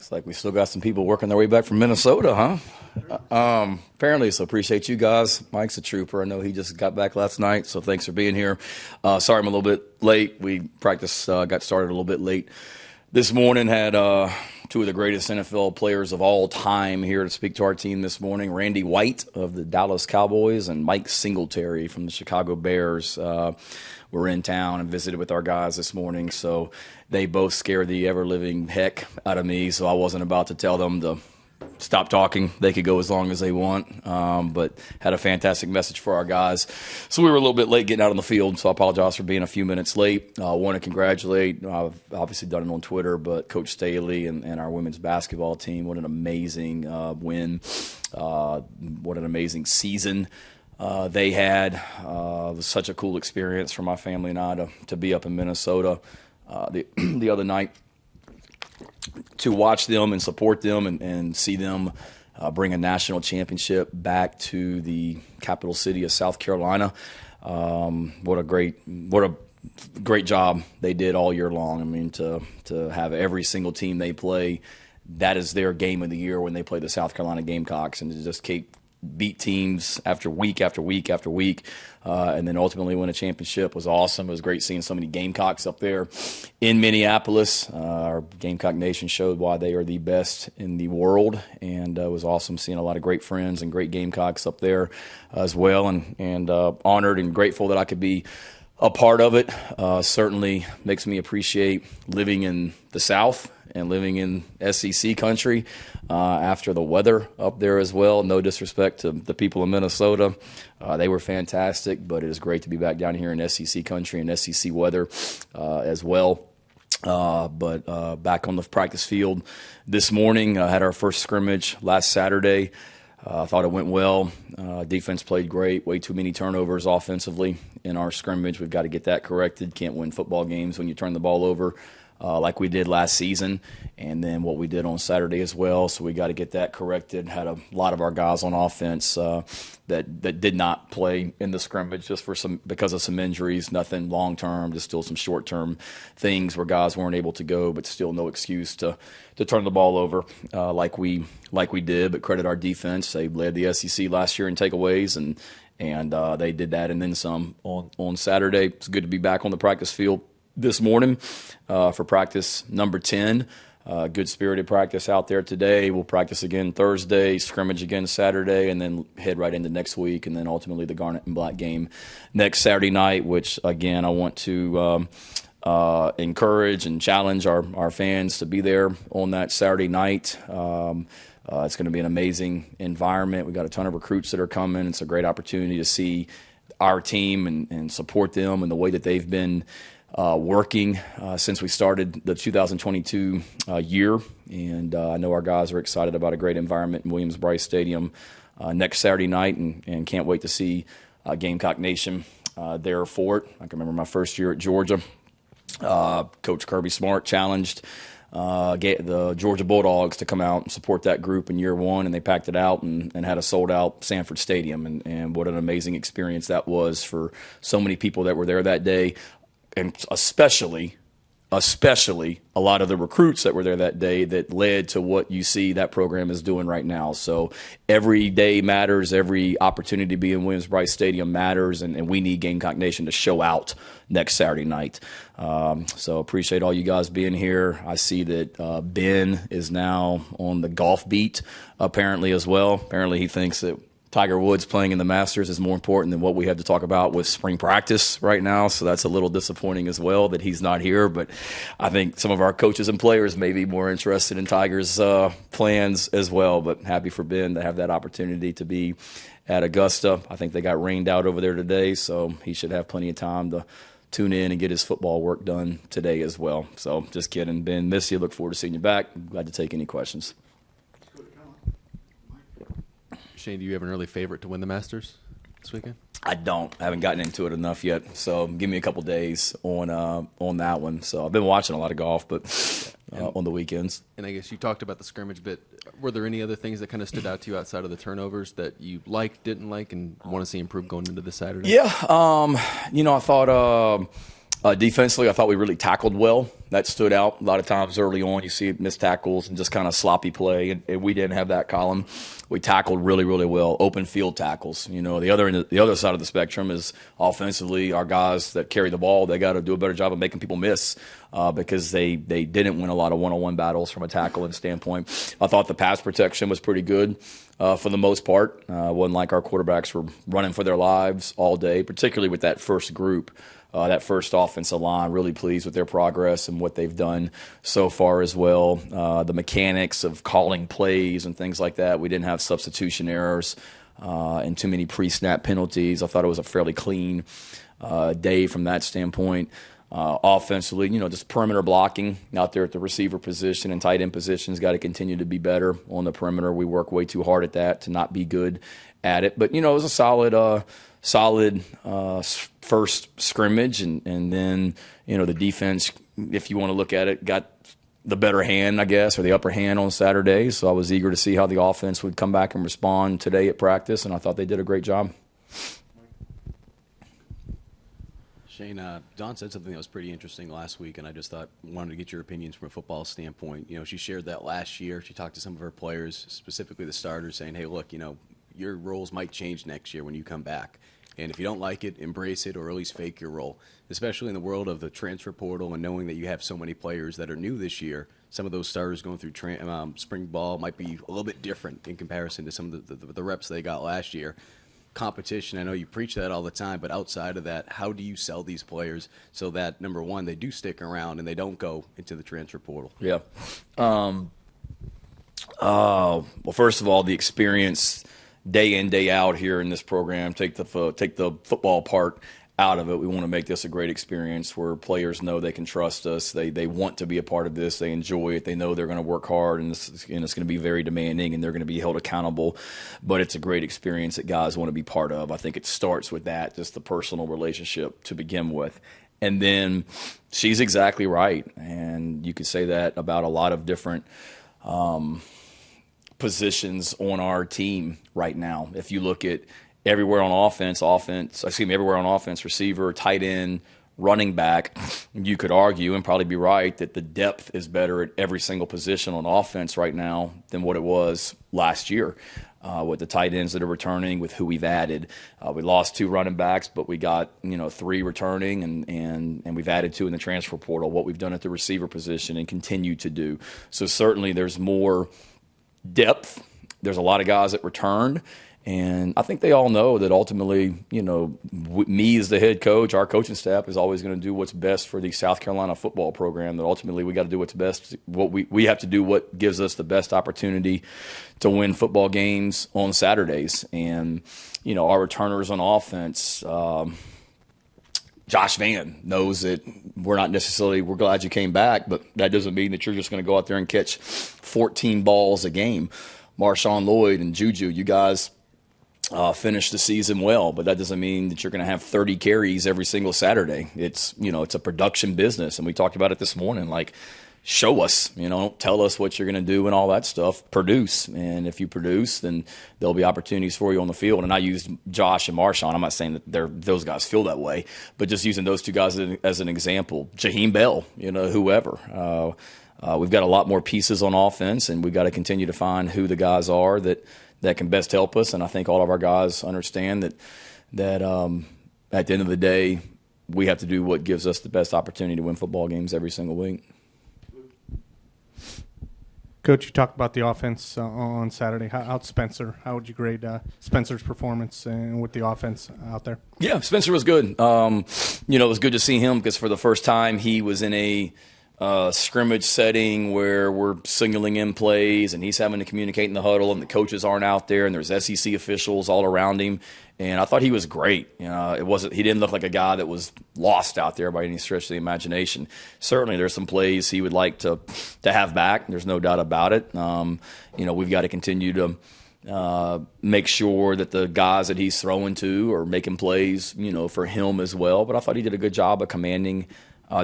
Looks like we still got some people working their way back from Minnesota, huh? Apparently, so appreciate you guys. Mike's a trooper. I know he just got back last night, so thanks for being here. Sorry I'm a little bit late. We practiced, got started a little bit late this morning. Had two of the greatest NFL players of all time here to speak to our team this morning. Randy White of the Dallas Cowboys and Mike Singletary from the Chicago Bears were in town and visited with our guys this morning. So they both scared the ever-living heck out of me, so I wasn't about to tell them to stop talking. They could go as long as they want, but had a fantastic message for our guys. So we were a little bit late getting out on the field, so I apologize for being a few minutes late. I want to congratulate, I've obviously done it on Twitter, but Coach Staley and our women's basketball team. What an amazing win. What an amazing season they had. It was such a cool experience for my family and I to be up in Minnesota the other night, to watch them and support them and see them bring a national championship back to the capital city of South Carolina. What a great job they did all year long. I mean, to have every single team they play, that is their game of the year when they play the South Carolina Gamecocks, and to just keep beat teams after week after week after week, and then ultimately win a championship was awesome. It was great seeing so many Gamecocks up there in Minneapolis. Our Gamecock Nation showed why they are the best in the world, and it was awesome seeing a lot of great friends and great Gamecocks up there as well, and honored and grateful that I could be a part of it. Certainly makes me appreciate living in the South and living in SEC country after the weather up there as well. No disrespect to the people of Minnesota. They were fantastic, but it is great to be back down here in SEC country and SEC weather as well. But back on the practice field this morning, had our first scrimmage last Saturday. I thought it went well. Defense played great. Way too many turnovers offensively in our scrimmage. We've got to get that corrected. Can't win football games when you turn the ball over like we did last season, and then what we did on Saturday as well. So we got to get that corrected. Had a lot of our guys on offense that did not play in the scrimmage just because of some injuries. Nothing long term, just still some short term things where guys weren't able to go, but still no excuse to turn the ball over like we did. But credit our defense; they led the SEC last year in takeaways, and they did that and then some on Saturday. It's good to be back on the practice field this morning for practice number 10. Good spirited practice out there today. We'll practice again Thursday, scrimmage again Saturday, and then head right into next week, and then ultimately the Garnet and Black game next Saturday night, which again I want to encourage and challenge our fans to be there on that Saturday night. It's going to be an amazing environment. We've got a ton of recruits that are coming. It's a great opportunity to see our team and support them in the way that they've been working since we started the 2022 year, and I know our guys are excited about a great environment in Williams-Brice Stadium next Saturday night, and can't wait to see Gamecock Nation there for it. I can remember my first year at Georgia. Coach Kirby Smart challenged the Georgia Bulldogs to come out and support that group in year one, and they packed it out and had a sold-out Sanford Stadium, and what an amazing experience that was for so many people that were there that day. And especially a lot of the recruits that were there that day that led to what you see that program is doing right now. So every day matters. Every opportunity to be in Williams-Brice Stadium matters, and we need Gamecock Nation to show out next Saturday night. So appreciate all you guys being here. I see that Ben is now on the golf beat apparently as well. Apparently he thinks that Tiger Woods playing in the Masters is more important than what we have to talk about with spring practice right now. So that's a little disappointing as well that he's not here. But I think some of our coaches and players may be more interested in Tiger's plans as well. But happy for Ben to have that opportunity to be at Augusta. I think they got rained out over there today, so he should have plenty of time to tune in and get his football work done today as well. So just kidding. Ben, miss you. Look forward to seeing you back. Glad to take any questions. Shane, do you have an early favorite to win the Masters this weekend? I don't. I haven't gotten into it enough yet, so give me a couple days on that one. So I've been watching a lot of golf, but on the weekends. And I guess you talked about the scrimmage bit. Were there any other things that kind of stood out to you outside of the turnovers that you liked, didn't like, and want to see improve going into the Saturday? Yeah, I thought defensively, I thought we really tackled well that stood out. A lot of times early on, you see missed tackles and just kind of sloppy play, and we didn't have that column. We tackled really, really well, open field tackles. The other side of the spectrum is offensively, our guys that carry the ball, they got to do a better job of making people miss because they didn't win a lot of one-on-one battles from a tackling standpoint. I thought the pass protection was pretty good for the most part. Wasn't like our quarterbacks were running for their lives all day, particularly with that first group. That first offensive line, really pleased with their progress and what they've done so far as well. The mechanics of calling plays and things like that. We didn't have substitution errors and too many pre-snap penalties. I thought it was a fairly clean day from that standpoint. Offensively, just perimeter blocking out there at the receiver position and tight end positions got to continue to be better on the perimeter. We work way too hard at that to not be good at it. But, it was a solid first scrimmage, and then the defense, if you want to look at it, got the better hand, I guess, or the upper hand on Saturday. So I was eager to see how the offense would come back and respond today at practice, and I thought they did a great job. Shane, Dawn said something that was pretty interesting last week, and I just wanted to get your opinions from a football standpoint. She shared that last year. She talked to some of her players, specifically the starters, saying, hey, look, your roles might change next year when you come back. And if you don't like it, embrace it or at least fake your role, especially in the world of the transfer portal and knowing that you have so many players that are new this year. Some of those starters going through spring ball might be a little bit different in comparison to some of the reps they got last year. Competition, I know you preach that all the time, but outside of that, how do you sell these players so that, number one, they do stick around and they don't go into the transfer portal? Yeah. Well, first of all, the experience day in, day out here in this program, take the football part out of it. We want to make this a great experience where players know they can trust us. They want to be a part of this. They enjoy it. They know they're going to work hard, and it's going to be very demanding, and they're going to be held accountable. But it's a great experience that guys want to be part of. I think it starts with that, just the personal relationship to begin with. And then she's exactly right, and you could say that about a lot of different positions on our team right now. If you look at everywhere on offense, receiver, tight end, running back, you could argue and probably be right that the depth is better at every single position on offense right now than what it was last year. With the tight ends that are returning, with who we've added. We lost 2 running backs, but we got 3 returning, and we've added 2 in the transfer portal. What we've done at the receiver position and continue to do. So certainly there's more depth. There's a lot of guys that returned, and I think they all know that ultimately, me as the head coach, our coaching staff is always going to do what's best for the South Carolina football program. That ultimately we got to do what's best. What we have to do what gives us the best opportunity to win football games on Saturdays. And our returners on offense. Josh Vann knows that we're glad you came back, but that doesn't mean that you're just going to go out there and catch 14 balls a game. Marshawn Lloyd and Juju, you guys finished the season well, but that doesn't mean that you're going to have 30 carries every single Saturday. It's a production business, and we talked about it this morning. Like, show us, don't tell us what you're going to do and all that stuff. Produce, and if you produce, then there'll be opportunities for you on the field. And I used Josh and Marshawn. I'm not saying that those guys feel that way, but just using those 2 guys as an example. Jaheim Bell, whoever. We've got a lot more pieces on offense, and we've got to continue to find who the guys are that can best help us. And I think all of our guys understand that at the end of the day, we have to do what gives us the best opportunity to win football games every single week. Coach, you talked about the offense on Saturday. How'd Spencer? How would you grade Spencer's performance and with the offense out there? Yeah, Spencer was good. It was good to see him because for the first time he was in a scrimmage setting where we're signaling in plays and he's having to communicate in the huddle and the coaches aren't out there and there's SEC officials all around him. And I thought he was great. He didn't look like a guy that was lost out there by any stretch of the imagination. Certainly there's some plays he would like to have back. There's no doubt about it. We've got to continue to make sure that the guys that he's throwing to are making plays, for him as well. But I thought he did a good job of commanding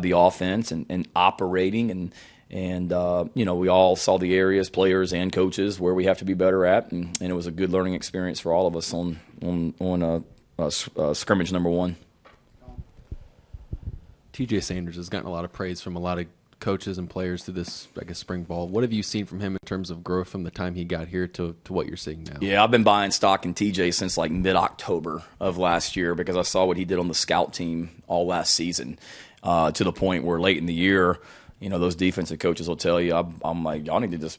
the offense and operating and we all saw the areas, players and coaches, where we have to be better at, and it was a good learning experience for all of us on scrimmage number 1. TJ Sanders has gotten a lot of praise from a lot of coaches and players through this, I guess, spring ball. What have you seen from him in terms of growth from the time he got here to what you're seeing now? Yeah, I've been buying stock in TJ since like mid-October of last year because I saw what he did on the scout team all last season, to the point where late in the year, those defensive coaches will tell you, I'm like, y'all need to just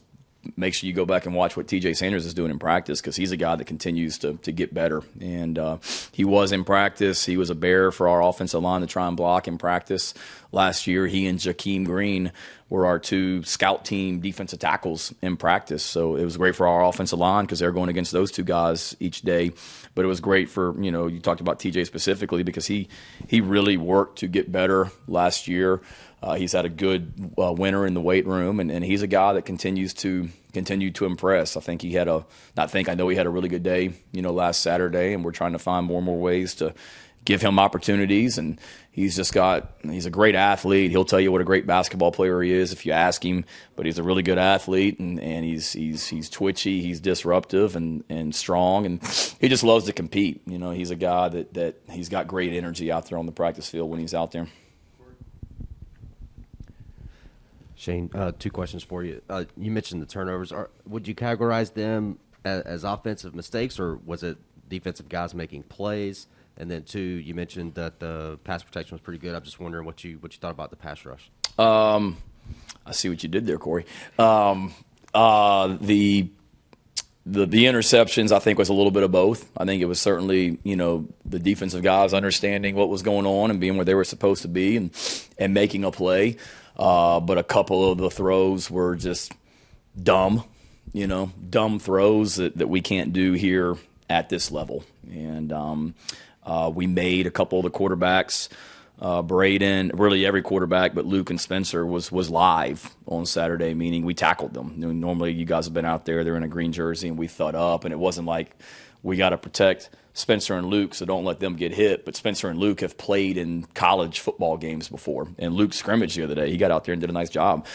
make sure you go back and watch what TJ Sanders is doing in practice, because he's a guy that continues to get better. And he was in practice. He was a bear for our offensive line to try and block in practice. Last year, he and Jakeem Green were our two scout team defensive tackles in practice. So it was great for our offensive line because they're going against those two guys each day. But it was great for, you talked about TJ specifically because he really worked to get better last year. He's had a good winter in the weight room, and he's a guy that continues to impress. I know he had a really good day, last Saturday, and we're trying to find more and more ways to give him opportunities. And he's a great athlete. He'll tell you what a great basketball player he is if you ask him, but he's a really good athlete, and he's twitchy, he's disruptive and strong, and he just loves to compete. He's a guy that he's got great energy out there on the practice field when he's out there. Shane, two questions for you. You mentioned the turnovers. Would you categorize them as offensive mistakes, or was it defensive guys making plays? And then two, you mentioned that the pass protection was pretty good. I'm just wondering what you thought about the pass rush. I see what you did there, Corey. The interceptions, I think, was a little bit of both. I think it was certainly, the defensive guys understanding what was going on and being where they were supposed to be and making a play. But a couple of the throws were just dumb throws that we can't do here at this level. And we made a couple of the quarterbacks, Braden, really every quarterback, but Luke and Spencer was live on Saturday, meaning we tackled them. Normally you guys have been out there, they're in a green jersey, and we thud up, and it wasn't like we got to protect Spencer and Luke, so don't let them get hit. But Spencer and Luke have played in college football games before. And Luke scrimmaged the other day. He got out there and did a nice job.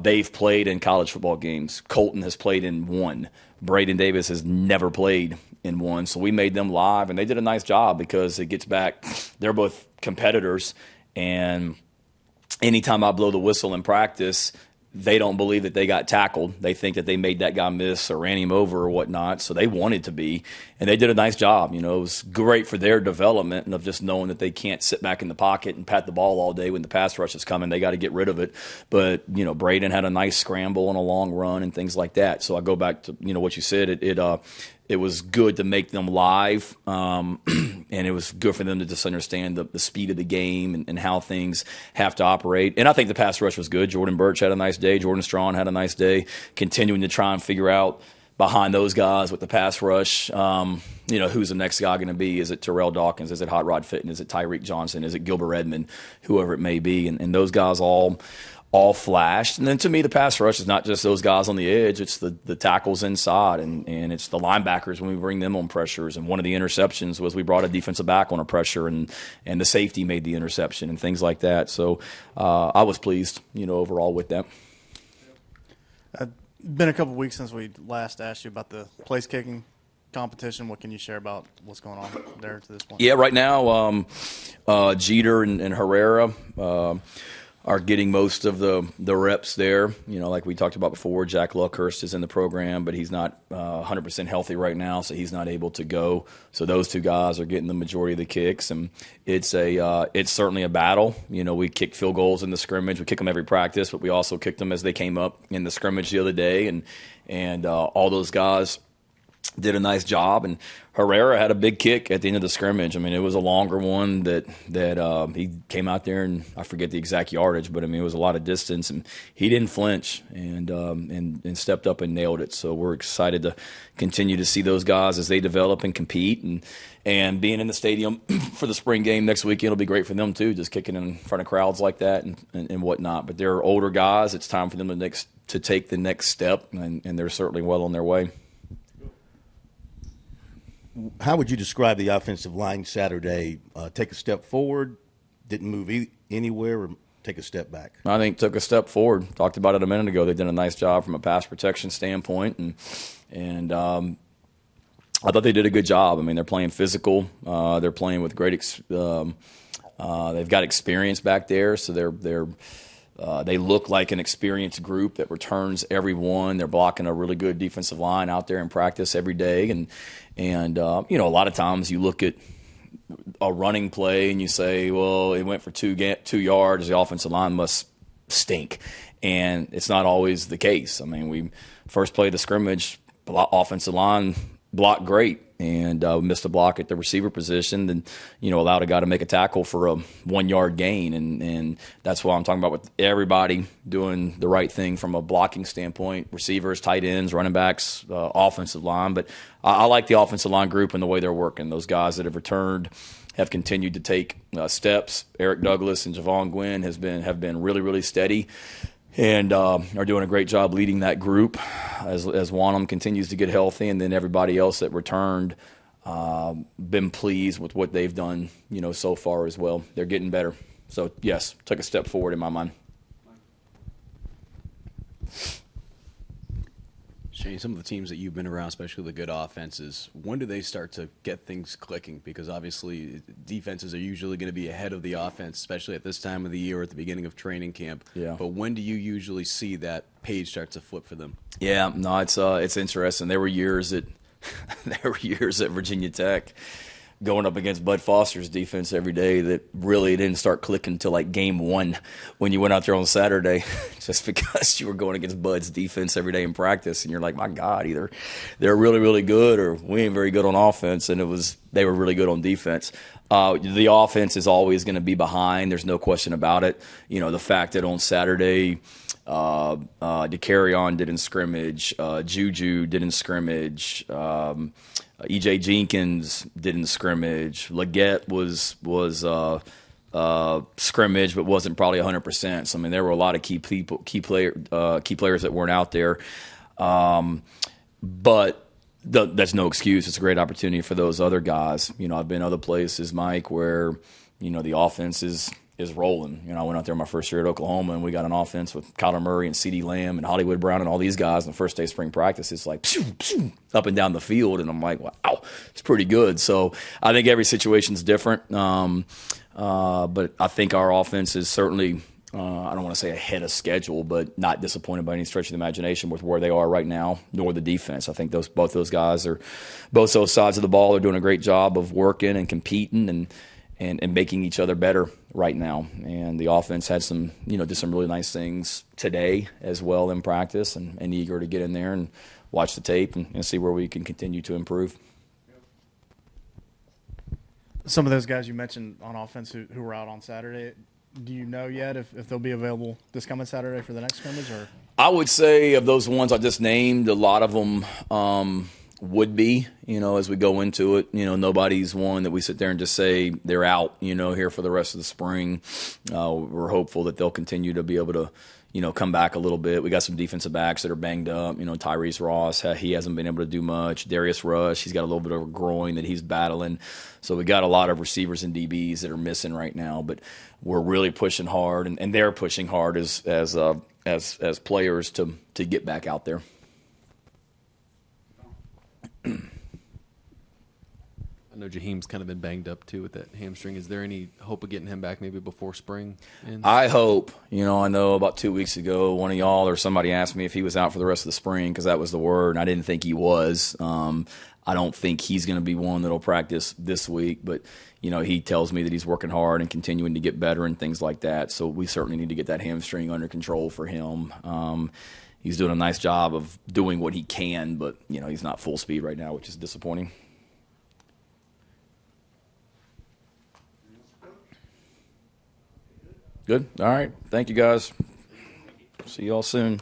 They've played in college football games. Colton has played in one. Braden Davis has never played in one. So we made them live, and they did a nice job because it gets back. They're both competitors, and anytime I blow the whistle in practice, they don't believe that they got tackled. They think that they made that guy miss or ran him over or whatnot, so they wanted to be, and they did a nice job. It was great for their development and of just knowing that they can't sit back in the pocket and pat the ball all day when the pass rush is coming. They got to get rid of it. But, Braden had a nice scramble and a long run and things like that. So I go back to, what you said. It was good to make them live, and it was good for them to just understand the speed of the game and how things have to operate. And I think the pass rush was good. Jordan Birch had a nice day. Jordan Strawn had a nice day, continuing to try and figure out behind those guys with the pass rush, who's the next guy going to be? Is it Terrell Dawkins? Is it Hot Rod Fitton? Is it Tyreek Johnson? Is it Gilbert Edmond? Whoever it may be. And those guys all flashed. And then to me, the pass rush is not just those guys on the edge. It's the tackles inside, and it's the linebackers when we bring them on pressures. And one of the interceptions was we brought a defensive back on a pressure, and the safety made the interception and things like that. So I was pleased, overall with that. Been a couple weeks since we last asked you about the place kicking competition. What can you share about what's going on there to this point? Yeah, right now, Jeter and Herrera are getting most of the reps there. Like we talked about before, Jack Luckhurst is in the program, but he's not 100% healthy right now, so he's not able to go. So those two guys are getting the majority of the kicks, and it's certainly a battle. We kick field goals in the scrimmage. We kick them every practice, but we also kicked them as they came up in the scrimmage the other day, and all those guys did a nice job. And Herrera had a big kick at the end of the scrimmage. I mean, it was a longer one that he came out there, and I forget the exact yardage, but I mean, it was a lot of distance, and he didn't flinch and stepped up and nailed it. So we're excited to continue to see those guys as they develop and compete, and being in the stadium for the spring game next weekend will be great for them too, just kicking in front of crowds like that and whatnot. But they're older guys. It's time for them to take the next step, and they're certainly well on their way. How would you describe the offensive line Saturday? Take a step forward, didn't move anywhere, or take a step back? I think took a step forward. Talked about it a minute ago. They did a nice job from a pass protection standpoint, and I thought they did a good job. I mean, they're playing physical. They're playing with great. They've got experience back there, so they're They look like an experienced group that returns every one. They're blocking a really good defensive line out there in practice every day. And you know, a lot of times you look at a running play and you say, well, it went for 2 yards. The offensive line must stink. And it's not always the case. I mean, we first played the scrimmage, offensive line blocked great, and missed a block at the receiver position, and you know, allowed a guy to make a tackle for a 1 yard gain, and that's what I'm talking about with everybody doing the right thing from a blocking standpoint: receivers, tight ends, running backs, offensive line. But I like the offensive line group and the way they're working. Those guys that have returned have continued to take steps. Eric Douglas and Javon Gwynn have been really, really steady, and are doing a great job leading that group as Wanham continues to get healthy, and then everybody else that returned, been pleased with what they've done, you know, so far as well. They're getting better. So, yes, took a step forward in my mind. Shane, some of the teams that you've been around, especially the good offenses, when do they start to get things clicking? Because obviously defenses are usually going to be ahead of the offense, especially at this time of the year or at the beginning of training camp. Yeah. But when do you usually see that page start to flip for them? Yeah, no, it's interesting. There were years at Virginia Tech going up against Bud Foster's defense every day that really didn't start clicking until like game 1 when you went out there on Saturday, just because you were going against Bud's defense every day in practice, and you're like, my God, either they're really, really good or we ain't very good on offense, and they were really good on defense. The offense is always going to be behind. There's no question about it. You know, the fact that on Saturday, DeCarrion didn't scrimmage, Juju didn't scrimmage, E.J. Jenkins didn't scrimmage, Leggett was scrimmage but wasn't probably 100%. So I mean, there were a lot of key players that weren't out there, but that's no excuse. It's a great opportunity for those other guys. You know, I've been other places, Mike, where you know the offense is rolling. You know, I went out there my first year at Oklahoma, and we got an offense with Kyler Murray and CeeDee Lamb and Hollywood Brown and all these guys. On the first day of spring practice, it's like pew, pew, up and down the field, and I'm like, wow, it's pretty good. So I think every situation's different, but I think our offense is certainly, I don't want to say ahead of schedule, but not disappointed by any stretch of the imagination with where they are right now, nor the defense. I think both those guys both those sides of the ball are doing a great job of working and competing and making each other better right now. And the offense had did some really nice things today as well in practice, and eager to get in there and watch the tape and see where we can continue to improve. Some of those guys you mentioned on offense who were out on Saturday, do you know yet if they'll be available this coming Saturday for the next scrimmage? Or I would say of those ones I just named, a lot of them would be, you know, as we go into it. You know, nobody's one that we sit there and just say they're out, you know, here for the rest of the spring. We're hopeful that they'll continue to be able to, you know, come back a little bit. We got some defensive backs that are banged up. You know, Tyrese Ross, he hasn't been able to do much. Darius Rush, he's got a little bit of a groin that he's battling. So we got a lot of receivers and DBs that are missing right now. But we're really pushing hard, and they're pushing hard as players to get back out there. I know Jaheim's kind of been banged up too with that hamstring. Is there any hope of getting him back maybe before spring ends? I hope. You know, I know about 2 weeks ago, one of y'all or somebody asked me if he was out for the rest of the spring, because that was the word, and I didn't think he was. I don't think he's going to be one that'll practice this week, but, you know, he tells me that he's working hard and continuing to get better and things like that. So we certainly need to get that hamstring under control for him. He's doing a nice job of doing what he can, but, you know, he's not full speed right now, which is disappointing. Good. All right. Thank you, guys. See you all soon.